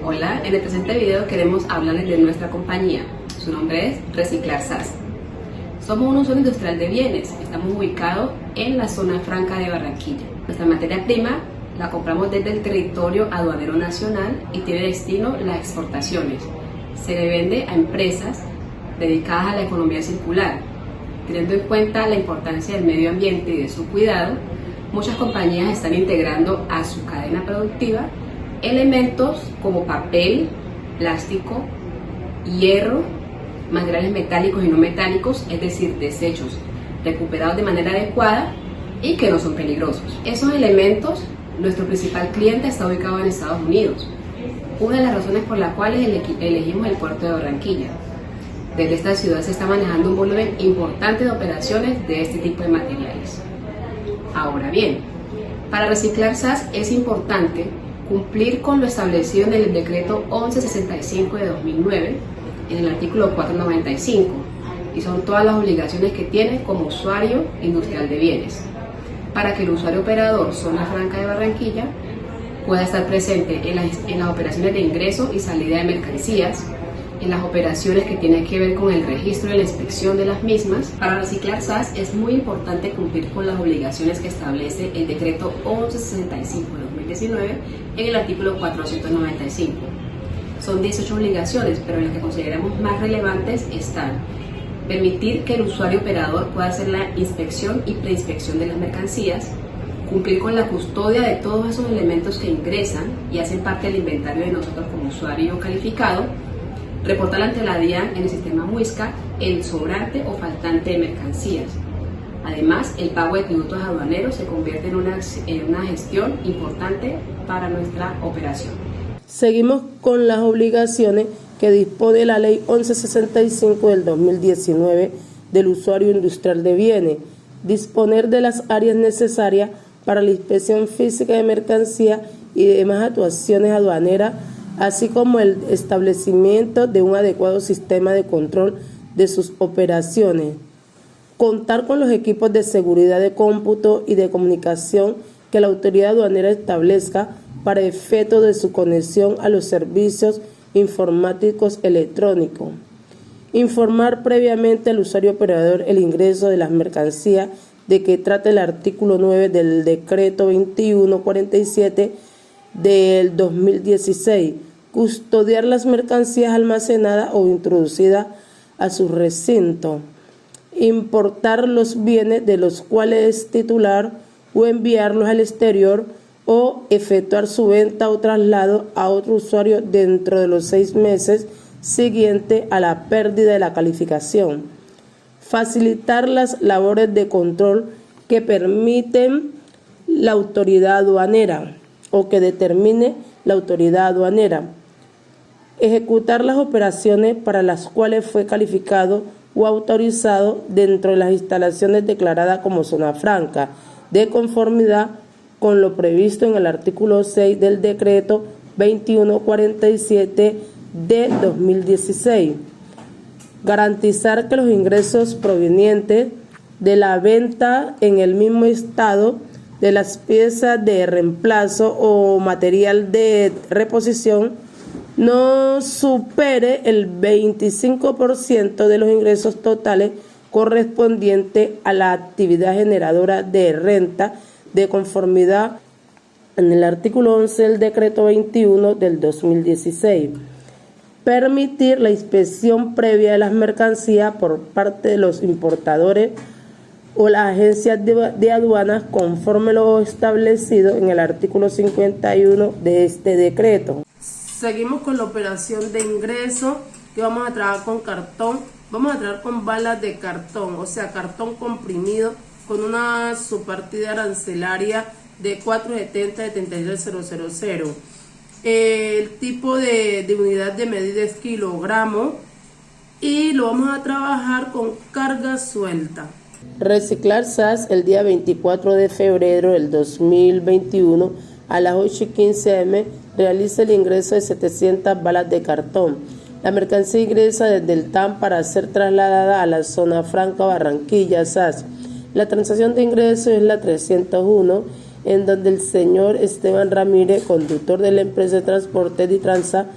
Hola, en el presente video queremos hablarles de nuestra compañía. Su nombre es Reciclar SAS. Somos un usuario industrial de bienes. Estamos ubicados en la zona franca de Barranquilla. Nuestra materia prima la compramos desde el territorio aduanero nacional y tiene destino las exportaciones. Se le vende a empresas dedicadas a la economía circular. Teniendo en cuenta la importancia del medio ambiente y de su cuidado, muchas compañías están integrando a su cadena productiva elementos como papel, plástico, hierro, materiales metálicos y no metálicos, es decir, desechos recuperados de manera adecuada y que no son peligrosos. Esos elementos, nuestro principal cliente está ubicado en Estados Unidos, una de las razones por las cuales elegimos el puerto de Barranquilla. Desde esta ciudad se está manejando un volumen importante de operaciones de este tipo de materiales. Ahora bien, para Reciclar SAS es importante cumplir con lo establecido en el decreto 1165 de 2009, en el artículo 495, y son todas las obligaciones que tiene como usuario industrial de bienes, para que el usuario operador Zona Franca de Barranquilla pueda estar presente en las operaciones de ingreso y salida de mercancías, en las operaciones que tienen que ver con el registro y la inspección de las mismas. Para Reciclar SAS es muy importante cumplir con las obligaciones que establece el decreto 1165 de 2019 en el artículo 495. Son 18 obligaciones, pero las que consideramos más relevantes están: permitir que el usuario operador pueda hacer la inspección y preinspección de las mercancías, cumplir con la custodia de todos esos elementos que ingresan y hacen parte del inventario de nosotros como usuario calificado, reportar ante la DIAN en el sistema Muisca el sobrante o faltante de mercancías. Además, el pago de tributos aduaneros se convierte en una gestión importante para nuestra operación. Seguimos con las obligaciones que dispone la Ley 1165 del 2019 del usuario industrial de bienes. Disponer de las áreas necesarias para la inspección física de mercancías y demás actuaciones aduaneras, así como el establecimiento de un adecuado sistema de control de sus operaciones. Contar con los equipos de seguridad de cómputo y de comunicación que la autoridad aduanera establezca para efecto de su conexión a los servicios informáticos electrónicos. Informar previamente al usuario operador el ingreso de las mercancías de que trata el artículo 9 del decreto 2147 del 2016, custodiar las mercancías almacenadas o introducidas a su recinto, importar los bienes de los cuales es titular o enviarlos al exterior o efectuar su venta o traslado a otro usuario dentro de los 6 meses siguiente a la pérdida de la calificación. Facilitar las labores de control que permiten la autoridad aduanera o que determine la autoridad aduanera. Ejecutar las operaciones para las cuales fue calificado o autorizado dentro de las instalaciones declaradas como zona franca, de conformidad con lo previsto en el artículo 6 del decreto 2147 de 2016. Garantizar que los ingresos provenientes de la venta en el mismo estado de las piezas de reemplazo o material de reposición no supere el 25% de los ingresos totales correspondientes a la actividad generadora de renta, de conformidad en el artículo 11 del decreto 21 del 2016. Permitir la inspección previa de las mercancías por parte de los importadores o las agencias de aduanas conforme lo establecido en el artículo 51 de este decreto. Seguimos con la operación de ingreso, que vamos a trabajar con cartón. Vamos a trabajar con balas de cartón, o sea, cartón comprimido con una subpartida arancelaria de 470-73000. El tipo de unidad de medida es kilogramo y lo vamos a trabajar con carga suelta. Reciclar SAS el día 24 de febrero del 2021 a las 8:15 am realiza el ingreso de 700 balas de cartón. La mercancía ingresa desde el TAM para ser trasladada a la zona franca Barranquilla SAS. La transacción de ingreso es la 301 en donde el señor Esteban Ramírez, conductor de la empresa de transporte Ditransa,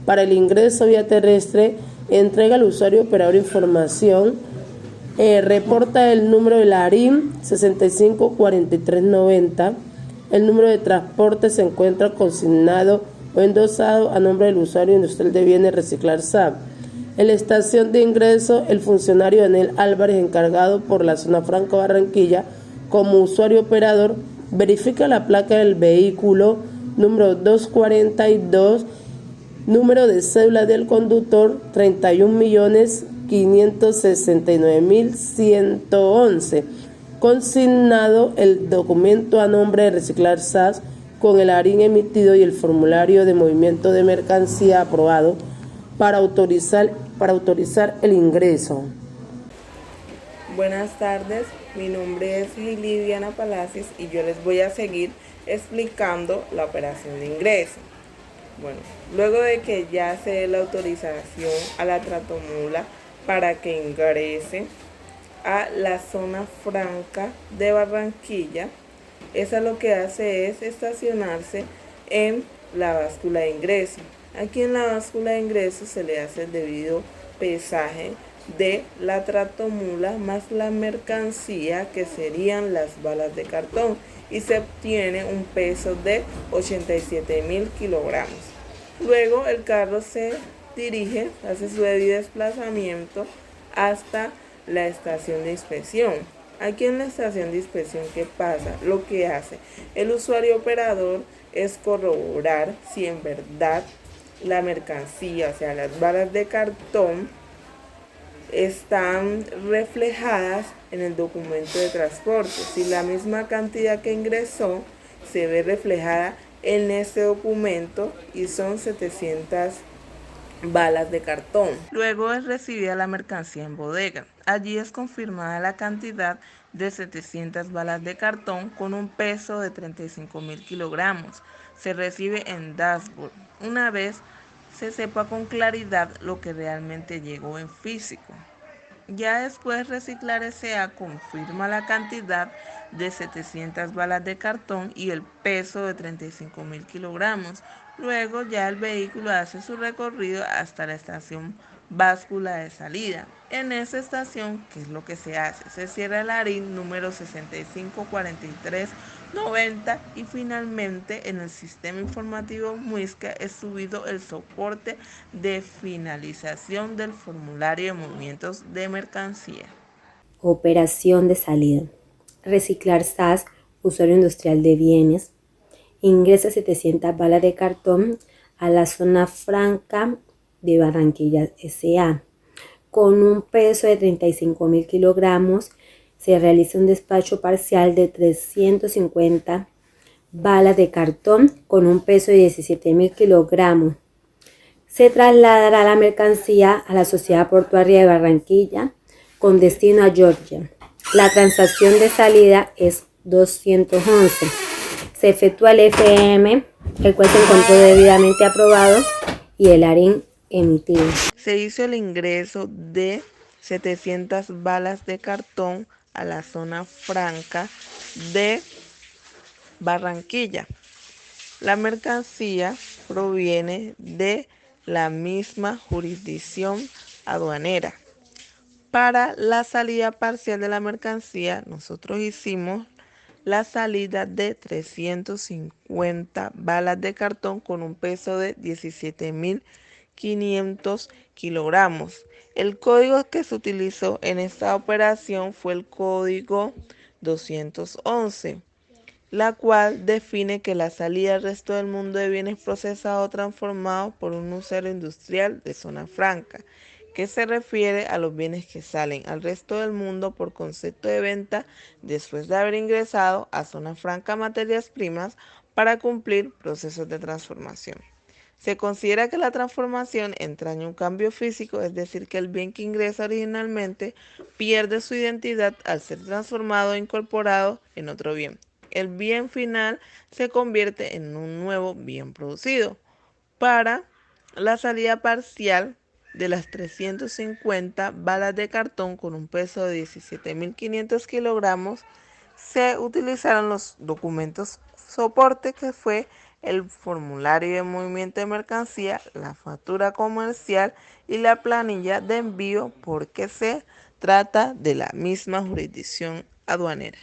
para el ingreso vía terrestre, entrega al usuario operador información, reporta el número de la ARIN 654390. El número de transporte se encuentra consignado o endosado a nombre del usuario industrial de bienes Reciclar SAB. En la estación de ingreso, el funcionario Daniel Álvarez, encargado por la zona Franca Barranquilla, como usuario operador, verifica la placa del vehículo, número 242, número de cédula del conductor 31.569.111, consignado el documento a nombre de Reciclar SAS con el ARIN emitido y el formulario de movimiento de mercancía aprobado para autorizar el ingreso. Buenas tardes, mi nombre es Lidiana Palacios y yo les voy a seguir explicando la operación de ingreso. Bueno, luego de que ya se dé la autorización a la tractomula para que ingrese a la zona franca de Barranquilla, esa lo que hace es estacionarse en la báscula de ingreso. Aquí en la báscula de ingreso se le hace el debido pesaje de la tractomula más la mercancía, que serían las balas de cartón, y se obtiene un peso de 87.000 kilogramos. Luego el carro se dirige, hace su debido desplazamiento hasta la estación de inspección. Aquí en la estación de inspección, ¿qué pasa? Lo que hace el usuario operador es corroborar si en verdad la mercancía, o sea, las balas de cartón, están reflejadas en el documento de transporte. Si la misma cantidad que ingresó se ve reflejada en este documento y son 700 balas de cartón. Luego es recibida la mercancía en bodega. Allí es confirmada la cantidad de 700 balas de cartón con un peso de 35.000 kilogramos. Se recibe en dashboard una vez se sepa con claridad lo que realmente llegó en físico. Ya después Reciclar S.A. confirma la cantidad de 700 balas de cartón y el peso de 35.000 kilogramos. Luego ya el vehículo hace su recorrido hasta la estación báscula de salida. En esa estación, ¿qué es lo que se hace? Se cierra el ARIN número 654390 y finalmente en el sistema informativo Muisca es subido el soporte de finalización del formulario de movimientos de mercancía. Operación de salida. Reciclar SAS, usuario industrial de bienes, ingresa 700 balas de cartón a la zona franca de Barranquilla S.A. Con un peso de 35.000 kilogramos, se realiza un despacho parcial de 350 balas de cartón con un peso de 17.000 kilogramos. Se trasladará la mercancía a la Sociedad Portuaria de Barranquilla con destino a Georgia. La transacción de salida es 211. Se efectúa el FM, el cual se encontró debidamente aprobado, y el ARIN emitido. Se hizo el ingreso de 700 balas de cartón a la zona franca de Barranquilla. La mercancía proviene de la misma jurisdicción aduanera. Para la salida parcial de la mercancía, nosotros hicimos la salida de 350 balas de cartón con un peso de 17.500 kilogramos. El código que se utilizó en esta operación fue el código 211, la cual define que la salida al resto del mundo de bienes procesados o transformados por un usuario industrial de zona franca, que se refiere a los bienes que salen al resto del mundo por concepto de venta después de haber ingresado a zona franca materias primas para cumplir procesos de transformación. Se considera que la transformación entraña un cambio físico, es decir, que el bien que ingresa originalmente pierde su identidad al ser transformado e incorporado en otro bien. El bien final se convierte en un nuevo bien producido. Para la salida parcial de las 350 balas de cartón con un peso de 17.500 kilogramos, se utilizaron los documentos soporte que fue el formulario de movimiento de mercancía, la factura comercial y la planilla de envío porque se trata de la misma jurisdicción aduanera.